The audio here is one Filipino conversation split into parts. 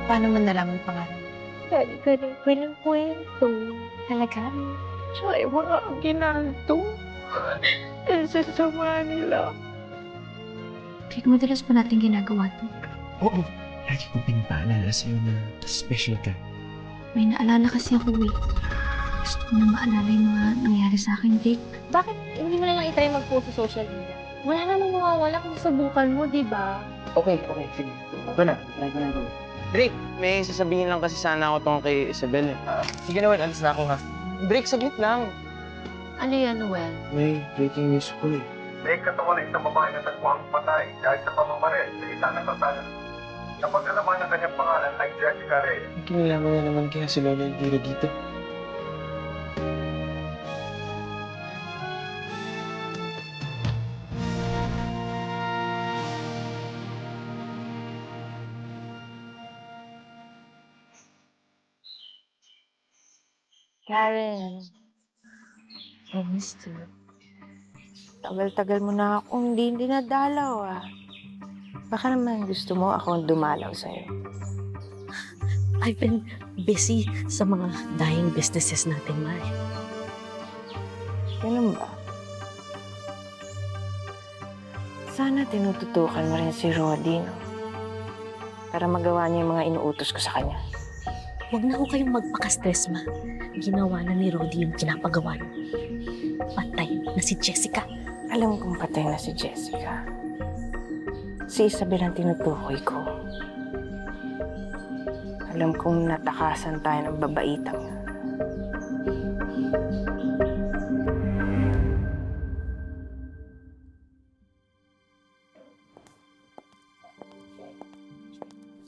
Paano mo nalaman pangalan? Galing ko ng kwento. Talaga? Tsaka yung mga ginanto. Ang sasama nila. Kaya madalas pa natin ginagawa to. Oo. Lagi kong pinapaalala sa'yo na special ka. May naalala kasi ako eh. Gusto ko na maalala yung mga nangyari sa akin, Dick. Bakit hindi mo na lang itry mag-post sa social media? Wala namang mawawala kung susubukan mo, di ba? Okay, sige. Ito na. Try ko na ito. Drake, may sasabihin lang kasi sana ako tungkol kay Isabel. Sige naman, alis na ako ha. Drake, saglit lang. Ano yan, Noel? May breaking news ko eh. May katawan ng isang babae na tagpuang patay dahil sa pamamaril sa isang nasasala. Napag-alaman ng kanyang pangalan ay Jessica Reyes. Kinalaman na naman kaya si Lola Elvira dito. Karen. I missed you. Tagal-tagal mo na akong hindi dinadalaw ah. Baka naman gusto mo akong dumalaw sa'yo. I've been busy sa mga dying businesses natin, Mar. Ganun ba? Sana tinututukan mo rin si Roddy, no? Para magawa niya yung mga inuutos ko sa kanya. Huwag na ho kayong magpaka-stress, Ma. Ginawa na ni Roddy yung pinapagawa niyo. Patay na si Jessica. Alam kong patay na si Jessica. Si Isabel ang tinutukoy ko. Alam kong natakasan tayo ng babaitang yun.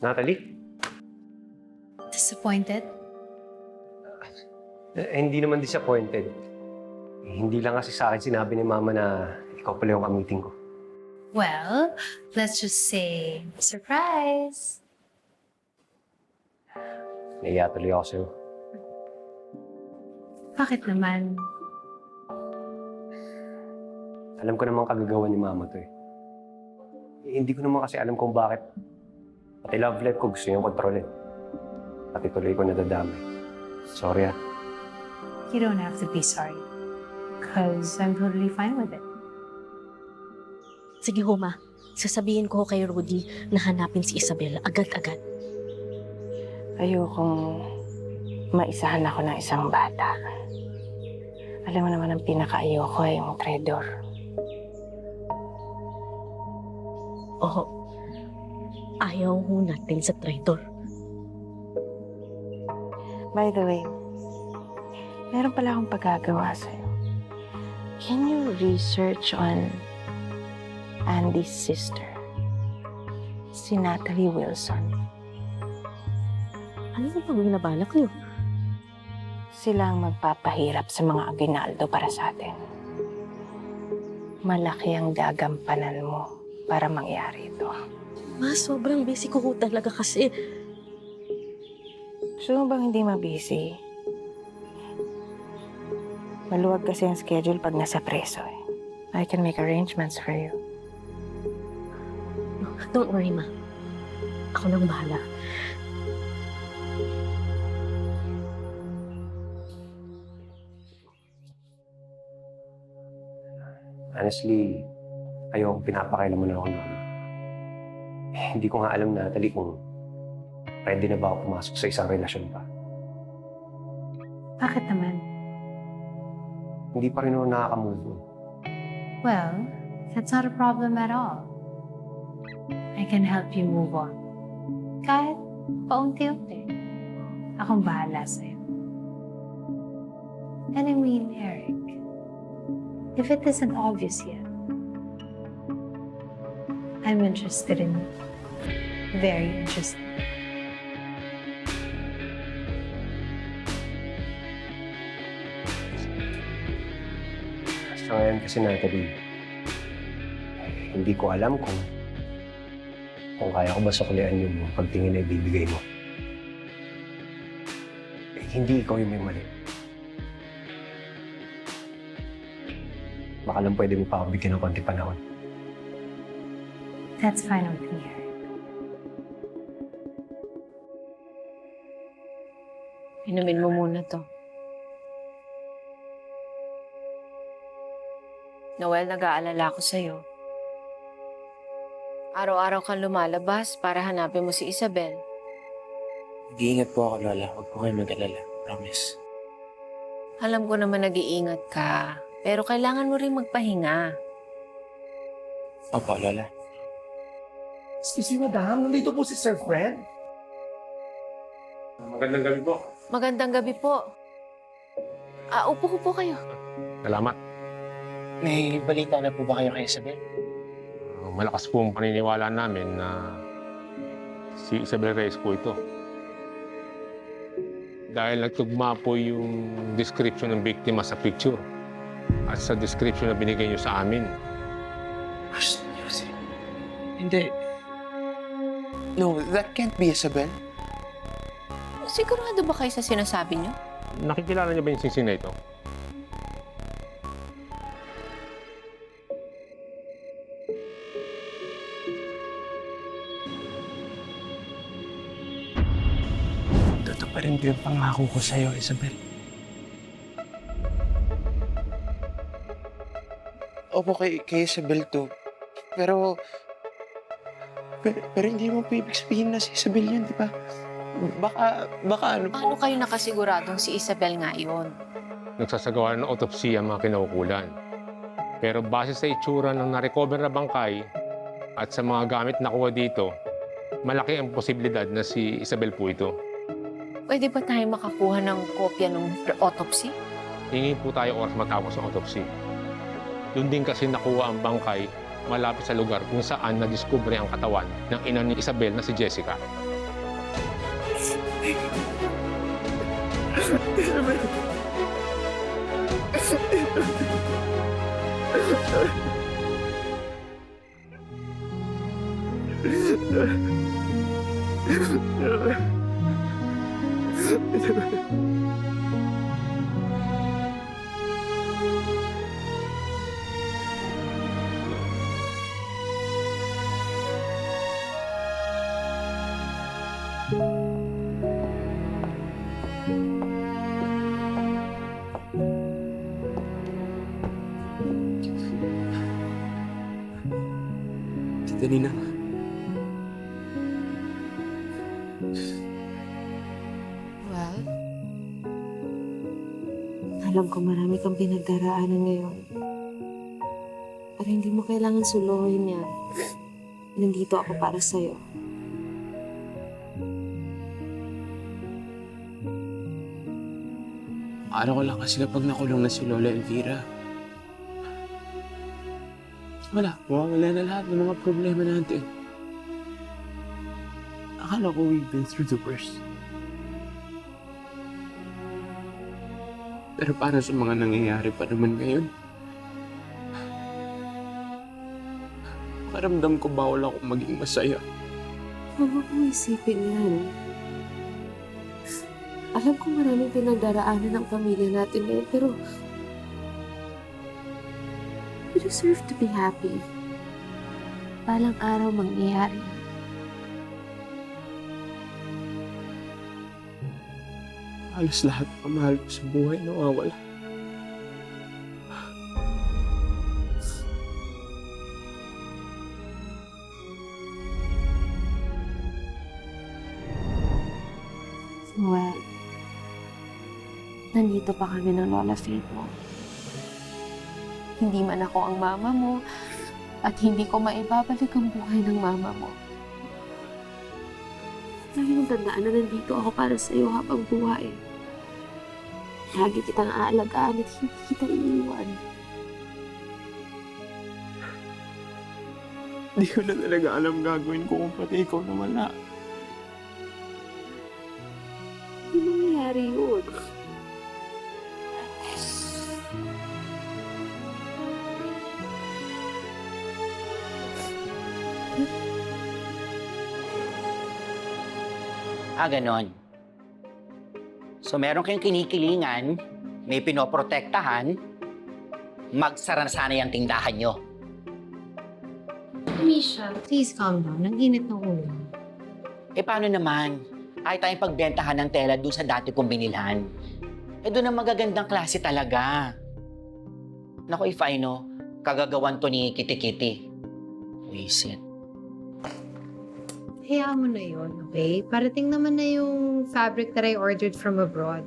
Natalie? Disappointed? Hindi naman disappointed. Hindi lang kasi sa akin sinabi ni Mama na ikaw pala yung kamiting ko. Well, let's just say, surprise! Naiya tuloy ako sa'yo. Bakit naman? Alam ko namang kagagawa ni Mama to eh. Hindi ko naman kasi alam kung bakit. Pati love life ko gusto niyang kontrolin. Pati tuloy ko nadadamay. Sorry ah. You don't have to be sorry. Because I'm totally fine with it. Sige ho, Ma. Sasabihin ko kay Roddy na hanapin si Isabel agad-agad. Ayokong maisahan ako ng isang bata. Alam mo naman ang pinaka-ayoko ay yung traidor. Oo. Ayaw ho natin sa traitor. By the way, meron pala akong pagagawa sa'yo. Can you research on Andy's sister, si Natalie Wilson? Ano ba pag nabalak niyo? Sila ang magpapahirap sa mga aginaldo para sa atin. Malaki ang gagampanan mo para mangyari ito. Ma, sobrang busy ko ho talaga kasi. Gusto mo bang hindi mabisi? Maluwag kasi ang schedule pag nasa preso eh. I can make arrangements for you. Don't worry, Ma. Ako nang bahala. Honestly, ayokong pinapakailan mo na ako noon. Hindi ko nga alam, Natalie, kung ready na ba ako pumasok sa isang relasyon pa. Bakit naman? Hindi pa rin ako nakaka-move on. Well, that's not a problem at all. I can help you move on. Kahit paunti-unti. Akong bahala sa'yo. And I mean, Eric, if it isn't obvious yet, I'm interested in you. Very interested. Sa ngayon kasi, Natalie, hindi ko alam kung kaya ko ba suklian yung pagtingin na ibibigay mo. Hindi ikaw yung may mali. Baka lang pwede mo pa ako bigyan ng konti panahon. That's fine with me, Eric. Inumin mo muna to. Noel, nag-aalala ako sa'yo. Araw-araw kang lumalabas para hanapin mo si Isabel. Nag-iingat po ako, Lola. Huwag po kayo mag-alala. Promise. Alam ko naman nag-iingat ka, pero kailangan mo rin magpahinga. Opo, Lola. Excuse me, madam. Nandito po si Sir Fred. Magandang gabi po. Magandang gabi po. Upo po kayo. Salamat. May balita na po ba kayo kay Isabel? Malakas po ang paniniwala namin na si Isabel Reyes po ito. Dahil nagtugma po yung description ng biktima sa picture at sa description na binigay niyo sa amin. Hindi. No, that can't be Isabel. Sigurado ba kayo sa sinasabi niyo? Nakikilala niyo ba yung singsing na ito? Totoo pa rin yung pangako ko sa'yo, Isabel. Opo, kay Isabel to. Pero hindi mo pa ibig sabihin na si Isabel yan, di ba? Baka ano po? Paano kayo nakasiguradong si Isabel nga yun? Nagsasagawa ng autopsy ang mga kinaukulan. Pero base sa itsura ng na-recover na bangkay at sa mga gamit na kuha dito, malaki ang posibilidad na si Isabel po ito. Pwede ba tayo makakuha ng kopya ng autopsy? Hingi po tayo oras matapos ng autopsy. Doon din kasi nakuha ang bangkay malapit sa lugar kung saan nadiskubre ang katawan ng ina ni Isabel na si Jessica. Tita Nina. Well, Alam ko marami kang pinagdaraanan ngayon. Pero hindi mo kailangan suluhin yan. Nandito ako para sa'yo. Ano ko lang kasi kapag nakulong na si Lola Elvira. Mawawala na lahat ng mga problema natin. Akala ko we've been through the worst. Pero para sa mga nangyayari pa naman ngayon, pakiramdam ko bawal ako maging masaya. Huwag mo kong isipin yan. Alam ko maraming pinagdaraanan ng pamilya natin ngayon, pero you deserve to be happy. Balang araw mangyayari. Halos lahat ng mahal ko sa buhay nawawala. Well, nandito pa kami ng Lola Faith mo. hindi man ako ang mama mo at hindi ko maibabalik ang buhay ng mama mo. Lagi mong tandaan na nandito ako para sa iyo habang buhay. Lagi kitang aalagaan at hindi kita iiwan. Di ko na talaga alam gagawin ko kung pati ikaw na wala. Hindi mangyayari yun. Ganon. So meron kayong kinikilingan, may pinoprotektahan, magsara na sana yung tindahan nyo. Misha, please calm down. Ang init ng ulo. Paano naman? Ay tayong pagbentahan ng tela dun sa dati kong binilhan. Eh doon ang magagandang klase talaga. Naku, if I know, kagagawan to ni Kitty-Kitty. Wisit. Hayaan mo na yun, okay? Parating naman na yung fabric that I ordered from abroad.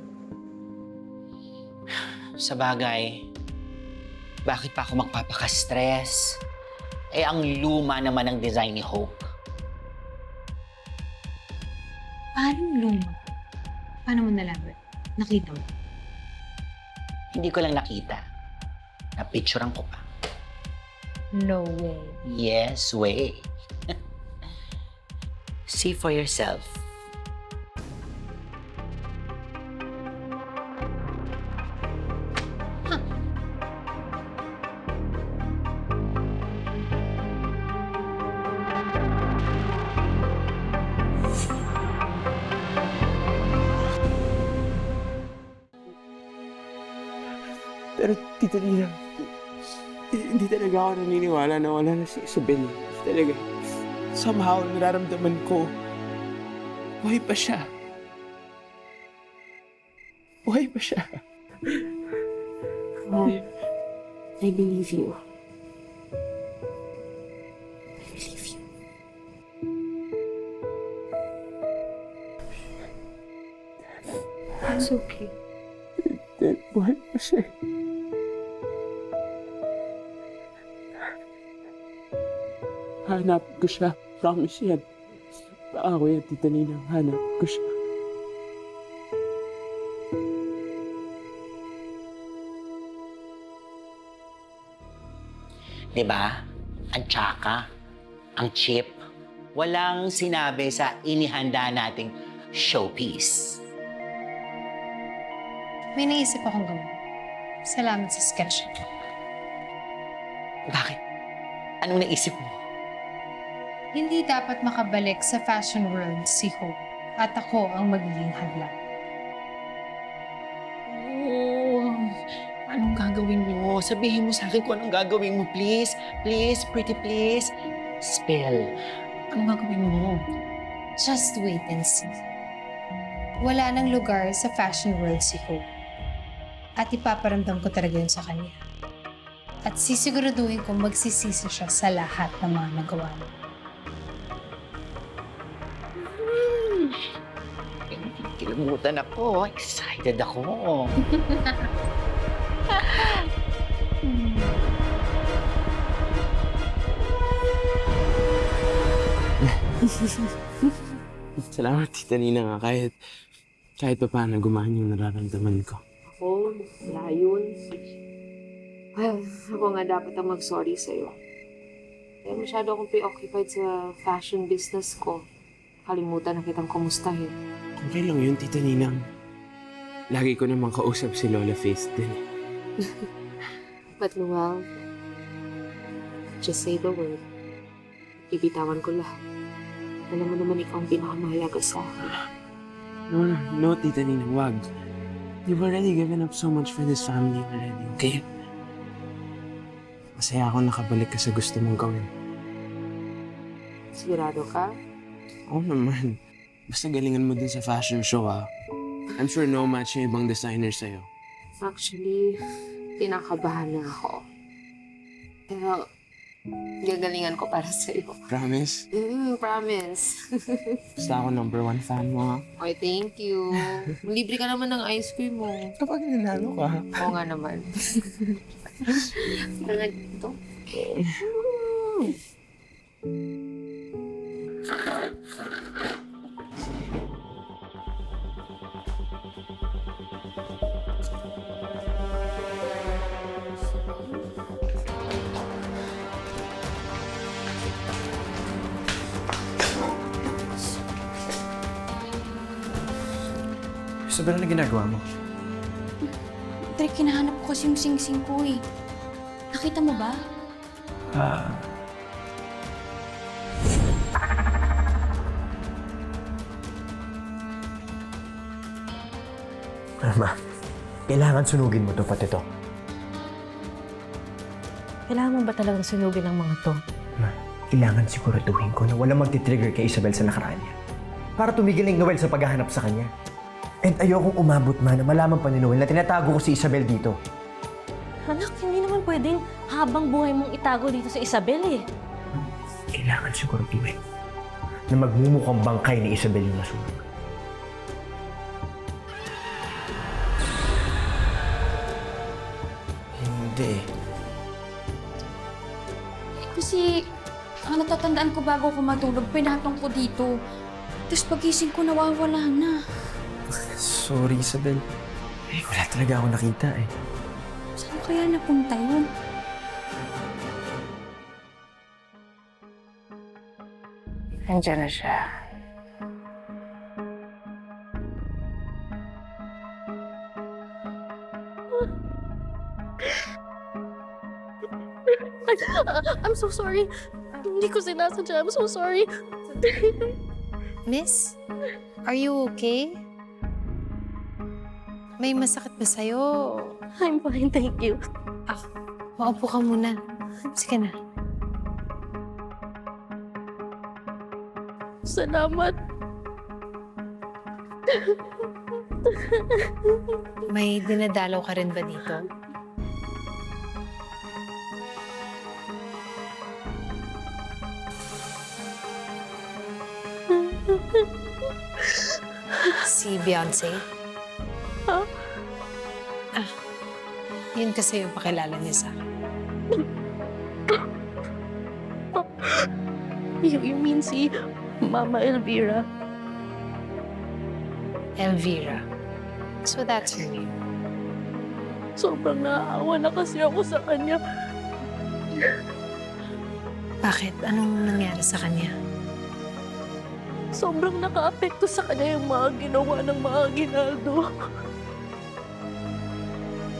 Sa bagay, bakit pa ako magpapaka-stress? Eh, ang luma naman ng design ni Hope. Paano luma? Paano mo nalaman? Nakita mo? Hindi ko lang nakita. Napicturean ko pa. No way. Yes, way. See for yourself. Pero Tita Nina, hindi talaga ako naniniwala na wala na si Isabel. Talaga, somehow nararamdaman ko, buhay pa siya. Buhay pa siya. I believe you. It's okay. Buhay pa siya. Hanap ko siya. Promise yan. Ako yan, Tita Nina. Hanap ko siya. Diba? Ang tsaka, ang cheap. Walang sinabi sa inihanda nating showpiece. May naisip akong gawin. Salamat sa sketch. Bakit? Anong naisip mo? Hindi dapat makabalik sa fashion world si Hope at ako ang magiging hadlang. Oh, anong gagawin mo? Sabihin mo sa akin kung anong gagawin mo, please. Please, pretty please. Spill. Anong gagawin mo? Just wait and see. Wala nang lugar sa fashion world si Hope. At ipaparamdam ko talaga yun sa kanya. At sisiguraduhin kong magsisisi siya sa lahat ng mga nagawa niya. Kilamutan ako. Excited ako. Salamat, Tita Nina nga. Kahit pa paano gumaan yung nararamdaman ko. Ako, wala yun. Well, ako nga dapat ang mag-sorry sa'yo. Kaya masyado akong preoccupied sa fashion business ko. Kalimutan na kitang kumustahin. Okay lang yun, Tita Ninang. Lagi ko namang kausap si Lola Faith din. But Noel, just say the word. Ibitawan ko lahat. Alam mo naman ikaw ang pinakamahalaga sa akin. No, Tita Ninang, wag. You've already given up so much for this family already, okay? Masaya ako nakabalik ka sa gusto mong gawin. Sigurado ka? Oo naman. Basta galingan mo din sa fashion show, ha? I'm sure no match yung ibang designer sa'yo. Actually, pinakabahan na ako. Pero, gagalingan ko para sa'yo. Promise? Promise. Basta ako #1 fan mo, ha? Okay, thank you. Libre ka naman ng ice cream mo. Kapag nanalo ka. Oo nga naman. Tara dito. Isabel, ano ginagawa mo? Drake, hinahanap ko kasi yung sing-sing ko eh. Nakita mo ba? Ma, kailangan sunugin mo to pati to. Kailangan mo ba talagang sunugin ang mga to? Ma, kailangan siguraduhin ko na walang magti-trigger kay Isabel sa nakaraan niya. para tumigil na yung Noel sa paghahanap sa kanya. And ayokong umabot na malaman pa ni Noel na tinatago ko si Isabel dito. Anak, hindi naman pwedeng habang buhay mong itago dito sa Isabel eh. Kailangan siguraduhin na magmumukhang bangkay ni Isabel yung nasunog. Hindi. Kasi, ang natatandaan ko bago ako matulog, pinatong ko dito. Tapos pagising ko, nawawala na. Sorry, Isabel. Wala talaga ako nakita eh. Saan kaya napunta yun? Nandiyan na siya. I'm so sorry. Hindi ko sinasadya. I'm so sorry. Miss, are you okay? May masakit ba sa'yo? I'm fine, thank you. Maupo ka muna. Sige na. Salamat. May dinadalaw ka rin ba dito? Si Beyonce? Huh? Yun kasi yung pakilala niya sa akin. You mean si Mama Elvira? Elvira. So that's her name. Sobrang naaawa na kasi ako sa kanya. Bakit? Anong nangyari sa kanya? Sobrang naka-apekto sa kanya yung mga ginawa ng mga Aguinaldo.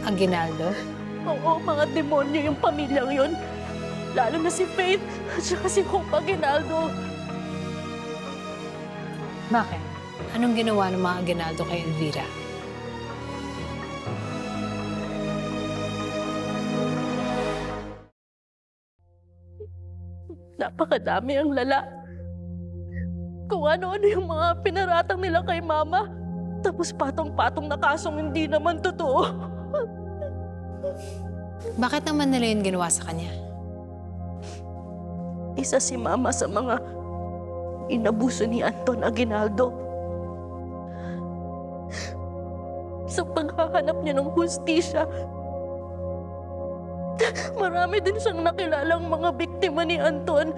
Aguinaldo? Oo, mga demonyo yung pamilyang yun. Lalo na si Faith at saka si Hope Aguinaldo. Bakit? Anong ginawa ng mga Aguinaldo kay Elvira? Napakadami ang lala. Kung ano-ano yung mga pinaratang nila kay Mama. Tapos patong-patong na kasong hindi naman totoo. Bakit naman nila yun ginawa sa kanya? Isa si Mama sa mga inabuso ni Anton Aguinaldo. Sa paghahanap niya ng hustisya, marami din siyang nakilalang mga biktima ni Anton.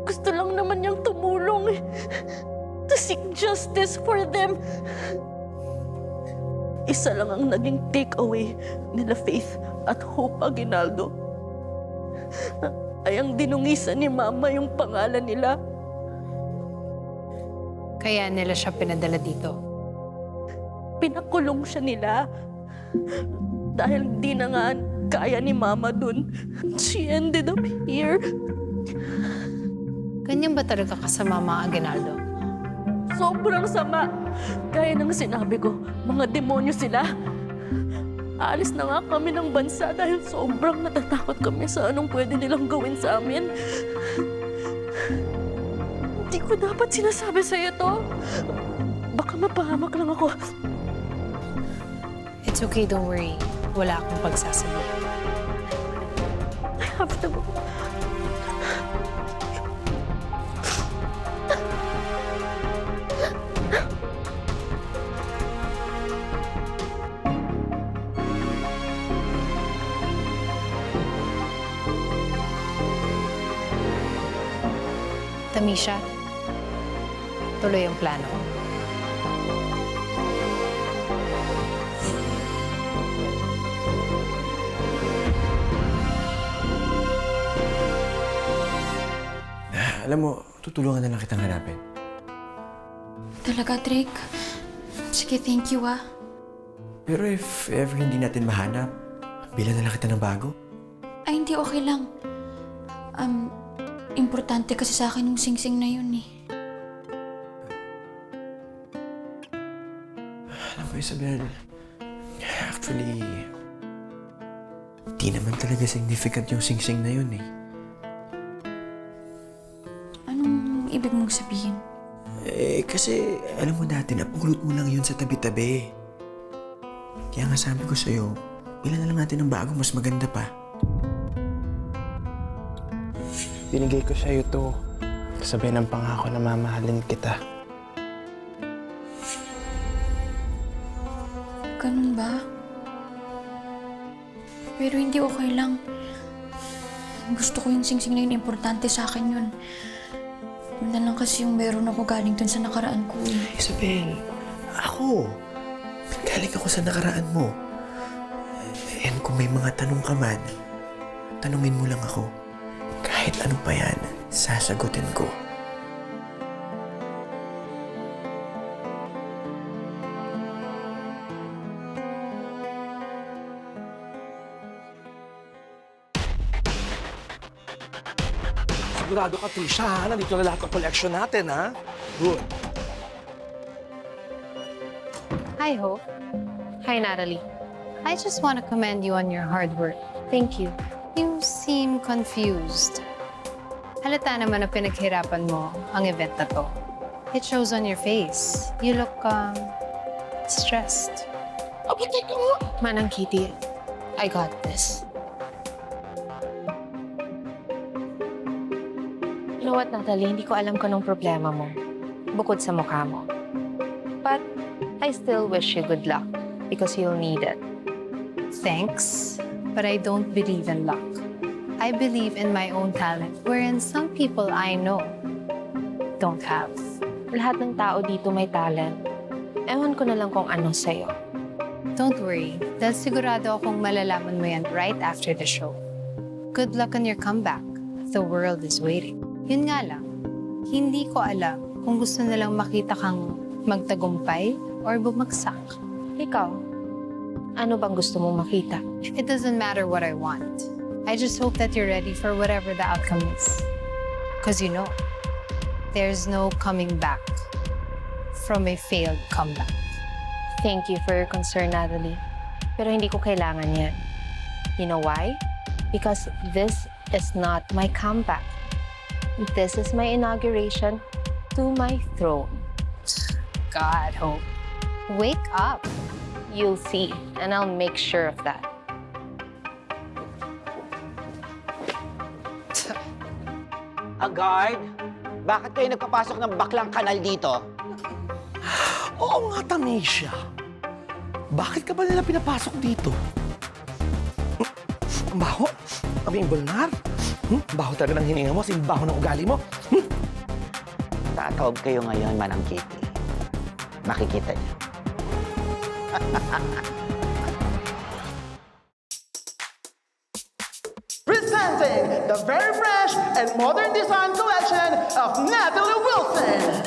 Gusto lang naman niyang tumulong to seek justice for them. Isa lang ang naging takeaway nila Faith at Hope Aguinaldo. Ay ang dinungisan ni Mama yung pangalan nila. Kaya nila siya pinadala dito. Pinakulong siya nila. Dahil di na nga kaya ni Mama dun. She ended up here. Ganyan ba talaga kasama mga Aguinaldo? Sobrang sama. Gaya ng sinabi ko, mga demonyo sila. Aalis na nga kami ng bansa dahil sobrang natatakot kami sa anong pwede nilang gawin sa amin. Hindi ko dapat sinasabi sa'yo to. Baka mapahamak lang ako. It's okay, don't worry. Wala akong pagsasabi. I have to go. Tamisha, tuloy ang plano ko. Alam mo, tutulungan na lang kitang hanapin. Talaga, Drake? Sige, thank you ah. Pero if ever hindi natin mahanap, bilan na lang kita ng bago. Ay, hindi, okay lang. Importante kasi sa akin yung singsing na yun eh. Alam mo, Isabel, actually, di naman talaga significant yung singsing na yun eh. Anong ibig mong sabihin? Kasi alam mo dati, napulot mo lang yun sa tabi-tabi. Kaya nga sabi ko sa'yo, ilan na lang natin ng bago, mas maganda pa. Binigay ko sa'yo to. Kasabay ng pangako na mamahalin kita. Ganun ba? Pero hindi okay lang. Gusto ko yung singsing na yun. Importante sa akin yun. Yun na lang kasi yung meron ako galing dun sa nakaraan ko eh. Isabel, ako. Galing ako sa nakaraan mo. And kung may mga tanong ka man, tanungin mo lang ako. Kahit ano pa yan, sasagutin ko. Sigurado ka, Trisha, ha? Nandito na lahat ng collection natin, ha? Good. Hi, Hope. Hi, Natalie. I just want to commend you on your hard work. Thank you. You seem confused. Halata naman na pinaghirapan mo ang event na to. It shows on your face. You look, stressed. Aba, teka nga! Manang Kitty, I got this. You know what, Natalie? Hindi ko alam kung anong problema mo. Bukod sa mukha mo. But I still wish you good luck because you'll need it. Thanks, but I don't believe in luck. I believe in my own talent, wherein some people I know don't have. Lahat ng tao dito may talent. Ewan ko na lang kung ano sa'yo. Don't worry, dahil sigurado akong malalaman mo yan right after the show. Good luck on your comeback. The world is waiting. Yun nga lang, hindi ko alam kung gusto nilang makita kang magtagumpay or bumagsak. Ikaw, ano bang gusto mong makita? It doesn't matter what I want. I just hope that you're ready for whatever the outcome is. Because you know, there's no coming back from a failed comeback. Thank you for your concern, Natalie. Pero hindi ko kailangan yan. You know why? Because this is not my comeback. This is my inauguration to my throne. God, Hope. Wake up. You'll see, and I'll make sure of that. Guard, bakit kayo nagpapasok ng baklang kanal dito? Oo nga, Tanisha. Bakit ka ba nila pinapasok dito? Ang baho? Kaming bulnar? Ang baho talaga ng hininga mo, ang baho ng ugali mo. Tatawag kayo ngayon, Manang Kitty. Makikita niyo. Presenting the very fresh and modern design collection of Natalie Wilson.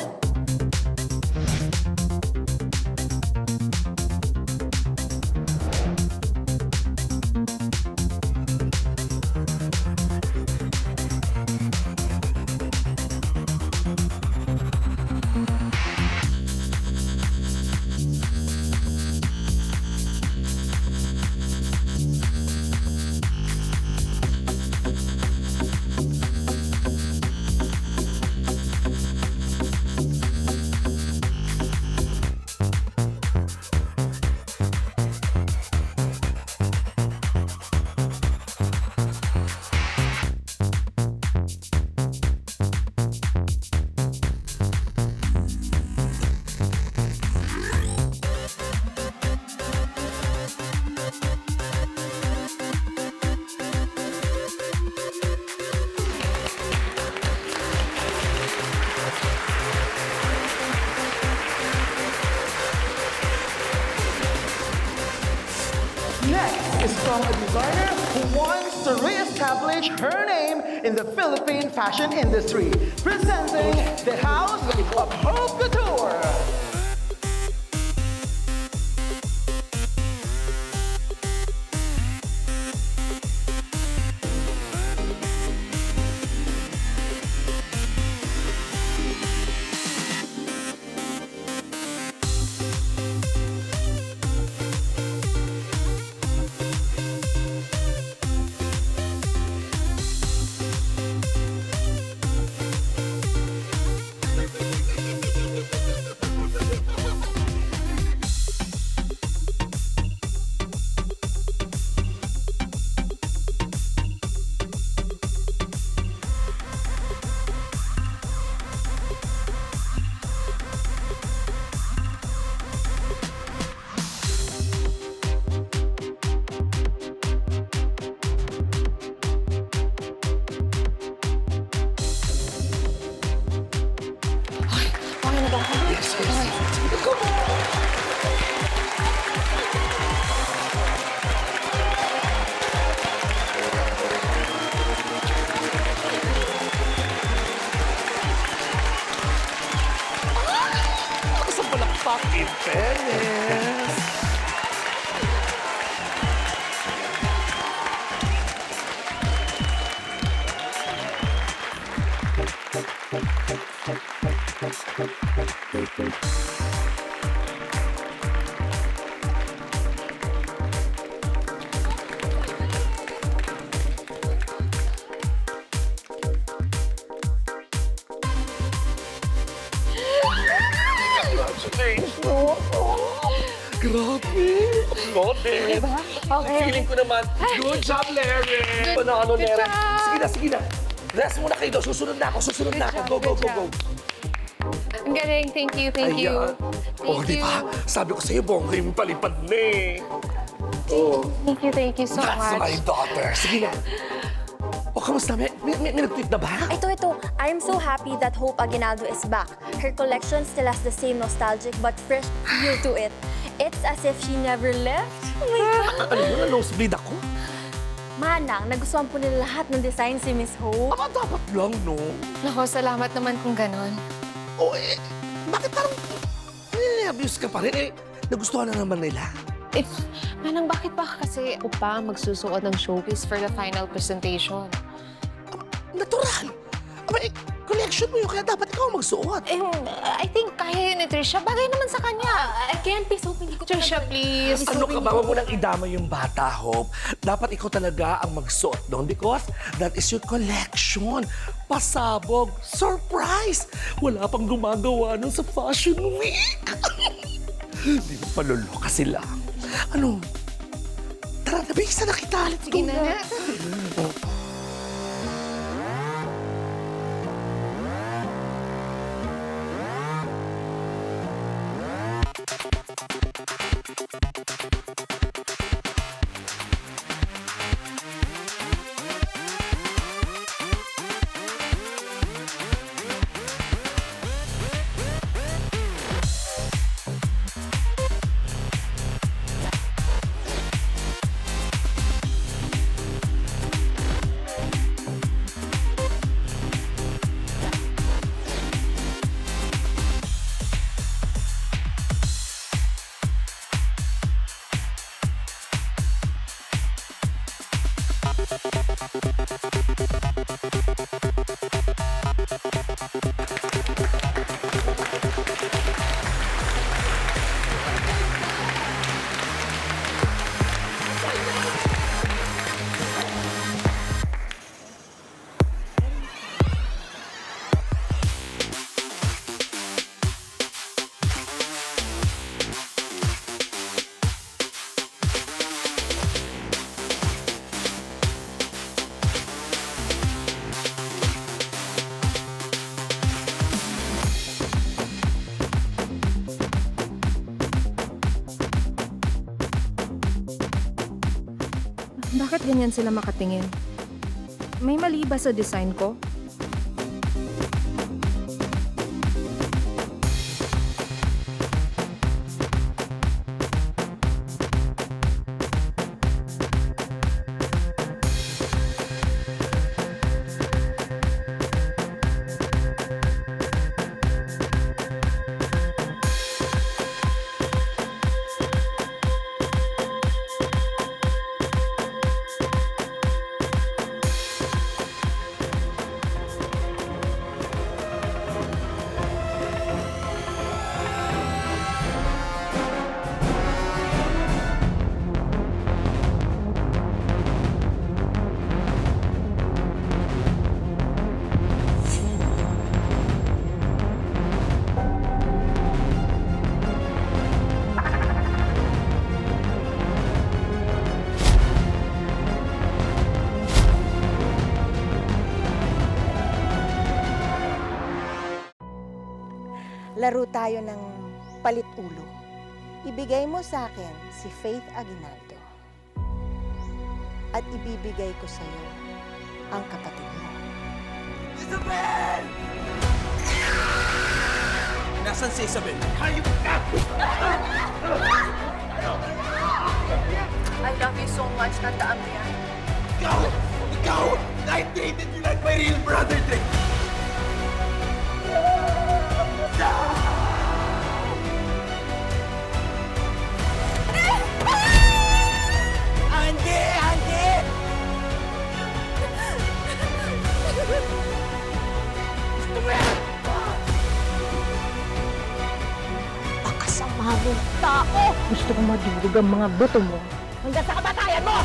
Next is from a designer who wants to re-establish her name in the Philippine fashion industry. Presenting the House of Hope Couture. rock in fairness. Grabe! Lote! Diba? Okay. Feeling ko naman, good job, Larry! Panalo, Larry! Sige na, sige na! Rest muna kayo daw. Susunod na ako. Go, go, go, go! Ang galing. Thank you, thank you. Ayan. Oh, Thank di ba? you. Sabi ko sa'yo, bongga yung palipad na eh. Oh, Thank you so that's my much. daughter. Sige na. O, kamusta? May nag-tweet na ba? Ito. I'm so happy that Hope Aguinaldo is back. Her collection still has the same nostalgic but fresh feel to it. It's as if she never left. Oh my God. Ano yun? Nosebleed ako? Manang, nagustuhan po nila lahat ng design si Miss Hope. Aba, dapat lang, no? Nako, salamat naman kung ganon. O, bakit parang abuse ka pa rin? Nagustuhan na naman nila. Manang, bakit ba kasi ako pa magsusuot ng showcase for the final presentation? Natural! Aba, collection mo yun, kaya dapat ikaw magsuot. I think kaya yun ni Trisha. Bagay naman sa kanya. Again, please, Hope, hindi ko Trisha, please. Ano ka ba? Huwag mo nang idama yung bata, Hope. Dapat ikaw talaga ang magsuot doon because that is your collection. Pasabog. Surprise! Wala pang gumagawa nun sa Fashion Week. Di ba paluloka sila? Ano? Tara, nabigsa na kita. Let's go na. Bakit ganyan sila makatingin? May mali ba sa design ko? Laro tayo ng palit ulo. Ibigay mo sa akin si Faith Aguinaldo. At ibibigay ko sa iyo ang kapatid mo. Isabel! Nasaan si Isabel? Hayop ka! I love you so much, tandaan mo yan. Ikaw! I treated you like my real brother, Drake! mong tao! Gusto ko madurog ang mga buto mo hanggang sa kamatayan mo!